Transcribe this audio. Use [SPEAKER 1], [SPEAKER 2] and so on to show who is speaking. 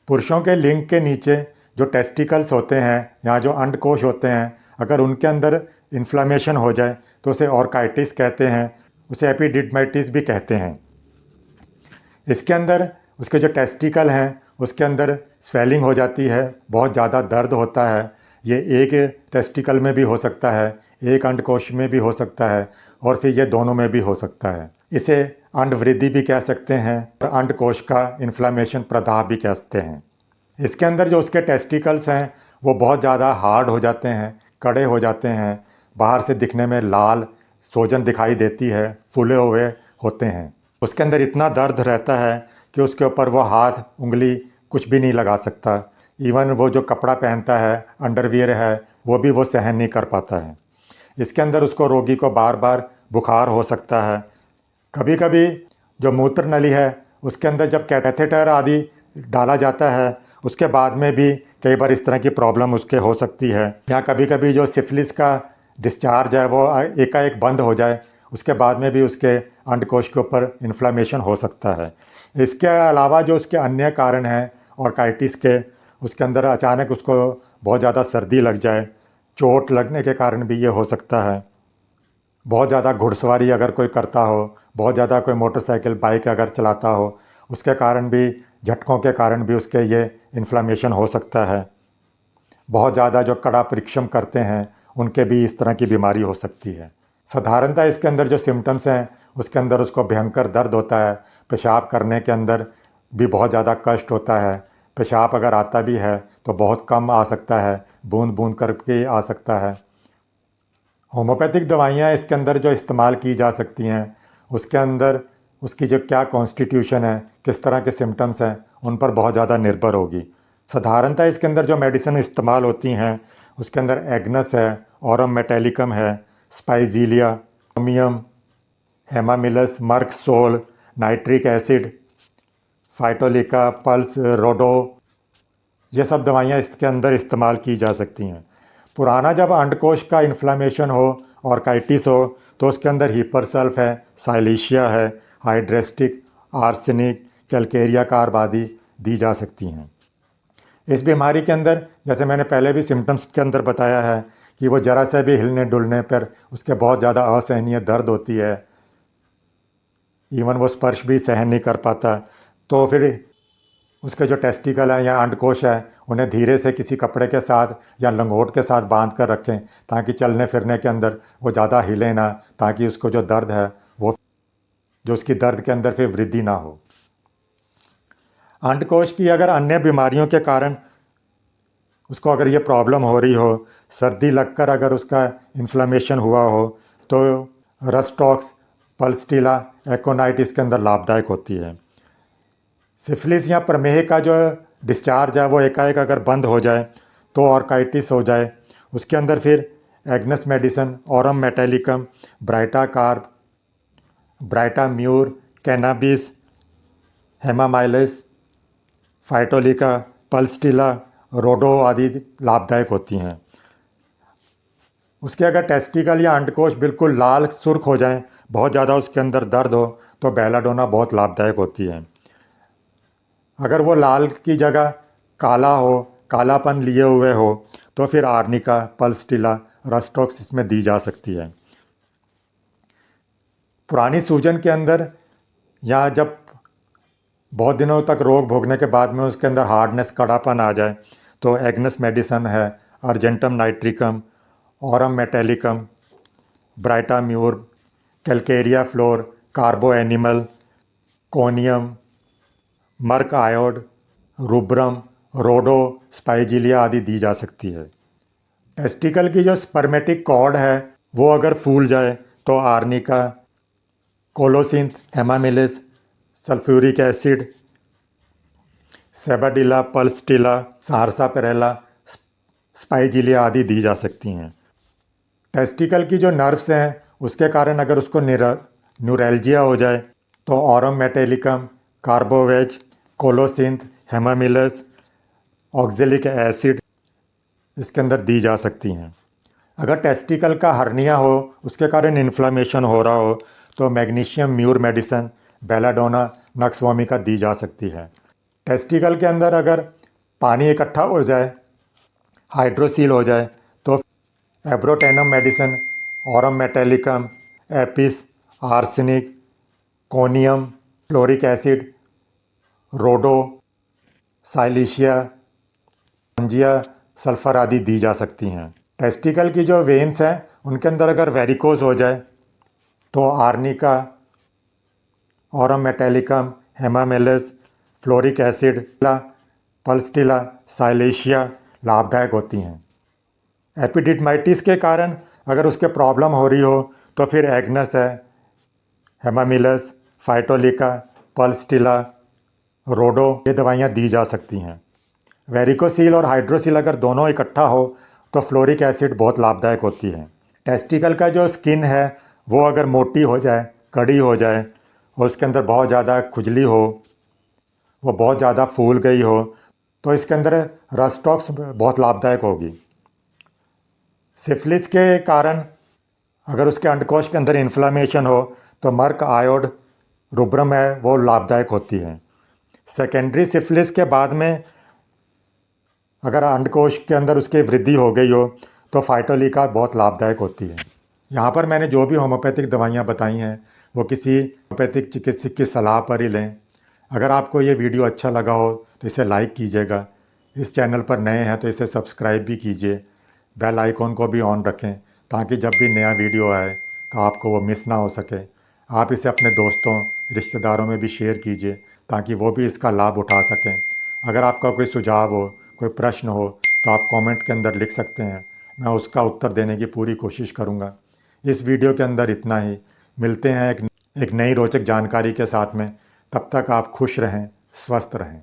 [SPEAKER 1] पुरुषों के लिंग के नीचे जो टेस्टिकल्स होते हैं या जो अंडकोश होते हैं, अगर उनके अंदर इन्फ्लामेशन हो जाए तो उसे ऑर्काइटिस कहते हैं, उसे एपिडिडमाइटिस भी कहते हैं। इसके अंदर उसके जो टेस्टिकल हैं उसके अंदर स्वेलिंग हो जाती है, बहुत ज़्यादा दर्द होता है। ये एक टेस्टिकल में भी हो सकता है, एक अंडकोश में भी हो सकता है और फिर ये दोनों में भी हो सकता है। इसे अंडवृद्धि भी कह सकते हैं और अंडकोश का इन्फ्लामेशन प्रदाह भी कहते हैं। इसके अंदर जो उसके टेस्टिकल्स हैं वो बहुत ज़्यादा हार्ड हो जाते हैं, कड़े हो जाते हैं, बाहर से दिखने में लाल सोजन दिखाई देती है, फूले हुए होते हैं। उसके अंदर इतना दर्द रहता है कि उसके ऊपर वो हाथ उंगली कुछ भी नहीं लगा सकता। इवन वो जो कपड़ा पहनता है, अंडरवियर है, वो भी वो सहन नहीं कर पाता है। इसके अंदर उसको रोगी को बार बार बुखार हो सकता है। कभी कभी जो मूत्र नली है उसके अंदर जब कैथेटर आदि डाला जाता है उसके बाद में भी कई बार इस तरह की प्रॉब्लम उसके हो सकती है। या कभी कभी जो सिफिलिस का डिस्चार्ज है वो एकाएक बंद हो जाए, उसके बाद में भी उसके अंडकोश के ऊपर इन्फ्लामेशन हो सकता है। इसके अलावा जो उसके अन्य कारण हैं ऑर्काइटिस के, उसके अंदर अचानक उसको बहुत ज़्यादा सर्दी लग जाए, चोट लगने के कारण भी ये हो सकता है। बहुत ज़्यादा घुड़सवारी अगर कोई करता हो, बहुत ज़्यादा कोई मोटरसाइकिल बाइक अगर चलाता हो, उसके कारण भी, झटकों के कारण भी उसके ये इन्फ्लामेशन हो सकता है। बहुत ज़्यादा जो कड़ा परिश्रम करते हैं उनके भी इस तरह की बीमारी हो सकती है। साधारणतः इसके अंदर जो सिम्टम्स हैं उसके अंदर उसको भयंकर दर्द होता है, पेशाब करने के अंदर भी बहुत ज़्यादा कष्ट होता है। पेशाब अगर आता भी है तो बहुत कम आ सकता है, बूंद बूंद करके आ सकता है। होम्योपैथिक दवाइयाँ इसके अंदर जो इस्तेमाल की जा सकती हैं उसके अंदर उसकी जो क्या कॉन्स्टिट्यूशन है, किस तरह के सिम्टम्स हैं, उन पर बहुत ज़्यादा निर्भर होगी। साधारणतः इसके अंदर जो मेडिसिन इस्तेमाल होती हैं उसके अंदर एग्नस है, ऑरम मेटेलिकम है, स्पाइजीलिया, ओमियम, hamamelis, mercsol, nitric acid, phytolacca, puls, rhodo, ये सब दवाइयाँ इसके अंदर इस्तेमाल की जा सकती हैं। पुराना जब अंडकोश का इन्फ्लामेशन हो, ऑर्काइटिस हो, तो उसके अंदर हिपरसल्फ है, साइलिशिया है, हाइड्रेस्टिक, आर्सेनिक, कैलकेरिया कार्ब आदि दी जा सकती हैं। इस बीमारी के अंदर जैसे मैंने पहले भी सिम्टम्स के अंदर बताया है कि वो ज़रा से भी हिलने डुलने पर उसके बहुत ज़्यादा असहनीय दर्द होती है, इवन वो स्पर्श भी सहन नहीं कर पाता। तो फिर उसके जो टेस्टिकल हैं या अंडकोश है उन्हें धीरे से किसी कपड़े के साथ या लंगोट के साथ बांध कर रखें ताकि चलने फिरने के अंदर वो ज़्यादा हिले ना, ताकि उसको जो दर्द है वो जो उसकी दर्द के अंदर फिर वृद्धि ना हो। अंडकोश की अगर अन्य बीमारियों के कारण उसको अगर ये प्रॉब्लम हो रही हो, सर्दी लगकर अगर उसका इन्फ्लामेशन हुआ हो, तो रस्टॉक्स, पल्स्टिला, एकोनाइटिस के अंदर लाभदायक होती है। सिफिलिस या प्रमेह का जो डिस्चार्ज है वो एकाएक अगर बंद हो जाए तो ऑर्काइटिस हो जाए, उसके अंदर फिर agnus medicine, aurum metallicum, baryta carb, baryta mur, cannabis, hamamelis, phytolacca, pulsatilla, rhodo आदि लाभदायक होती हैं। उसके अगर टेस्टिकल या अंडकोश बिल्कुल लाल सुर्ख हो जाएं, बहुत ज़्यादा उसके अंदर दर्द हो, तो बेलाडोना बहुत लाभदायक होती है। अगर वो लाल की जगह काला हो, कालापन लिए हुए हो, तो फिर आर्निका, पल्स्टिला, रस्टॉक्स इसमें दी जा सकती है। पुरानी सूजन के अंदर या जब बहुत दिनों तक रोग भोगने के बाद में उसके अंदर हार्डनेस, कड़ापन आ जाए, तो एग्नस मेडिसन है, argentum nitricum, aurum metallicum, baryta mur, calcarea fluor, carbo animal, conium, merc iod, rubrum, rhodo, spigelia आदि दी जा सकती है। टेस्टिकल की जो स्पर्मेटिक कॉर्ड है वो अगर फूल जाए तो आर्निका, कोलोसिंथ, हेमामिलिस, सल्फ्यूरिक एसिड, सेबाडिला, पल्स्टिला, सारसापेरेला, स्पाइजिलिया आदि दी जा सकती हैं। टेस्टिकल की जो नर्व्स हैं उसके कारण अगर उसको न्यूरैल्जिया हो जाए तो aurum metallicum, carbo veg, colocynth, hamamelis, oxalic acid इसके अंदर दी जा सकती हैं। अगर टेस्टिकल का हर्निया हो, उसके कारण इन्फ्लामेशन हो रहा हो, तो magnesium mur medicine, belladonna, nux vomica दी जा सकती है। टेस्टिकल के अंदर अगर पानी इकट्ठा हो जाए, हाइड्रोसील हो जाए, तो abrotanum medicine, aurum metallicum, apis, arsenic, conium, fluoric acid, rhodo, silicea, जिया, सल्फर आदि दी जा सकती हैं। टेस्टिकल की जो वेन्स हैं उनके अंदर अगर वेरिकोज हो जाए तो arnica, aurum metallicum, hamamelis, fluoric acid, pulsatilla, silicea लाभदायक होती हैं। एपिडिडमाइटिस के कारण अगर उसके प्रॉब्लम हो रही हो तो फिर एग्नस है, हेमामिलस, फाइटोलिका, पल्स्टिला, रोडो ये दवाइयाँ दी जा सकती हैं। वेरिकोसील और हाइड्रोसील अगर दोनों इकट्ठा हो तो फ्लोरिक एसिड बहुत लाभदायक होती है। टेस्टिकल का जो स्किन है वो अगर मोटी हो जाए, कड़ी हो जाए और उसके अंदर बहुत ज़्यादा खुजली हो, वो बहुत ज़्यादा फूल गई हो, तो इसके अंदर रस्टॉक्स बहुत लाभदायक होगी। सिफिलिस के कारण अगर उसके अंडकोश के अंदर इन्फ्लामेशन हो तो मर्क आयोड रुब्रम है वो लाभदायक होती है। सेकेंडरी सिफिलिस के बाद में अगर अंडकोश के अंदर उसकी वृद्धि हो गई हो तो फाइटोलिका बहुत लाभदायक होती है। यहाँ पर मैंने जो भी होम्योपैथिक दवाइयाँ बताई हैं वो किसी होम्योपैथिक चिकित्सक की सलाह पर ही लें। अगर आपको ये वीडियो अच्छा लगा हो तो इसे लाइक कीजिएगा। इस चैनल पर नए हैं तो इसे सब्सक्राइब भी कीजिए। बेल आइकॉन को भी ऑन रखें ताकि जब भी नया वीडियो आए तो आपको वो मिस ना हो सके। आप इसे अपने दोस्तों, रिश्तेदारों में भी शेयर कीजिए ताकि वो भी इसका लाभ उठा सकें। अगर आपका कोई सुझाव हो, कोई प्रश्न हो तो आप कमेंट के अंदर लिख सकते हैं, मैं उसका उत्तर देने की पूरी कोशिश करूँगा। इस वीडियो के अंदर इतना ही। मिलते हैं एक नई रोचक जानकारी के साथ में। तब तक आप खुश रहें, स्वस्थ रहें।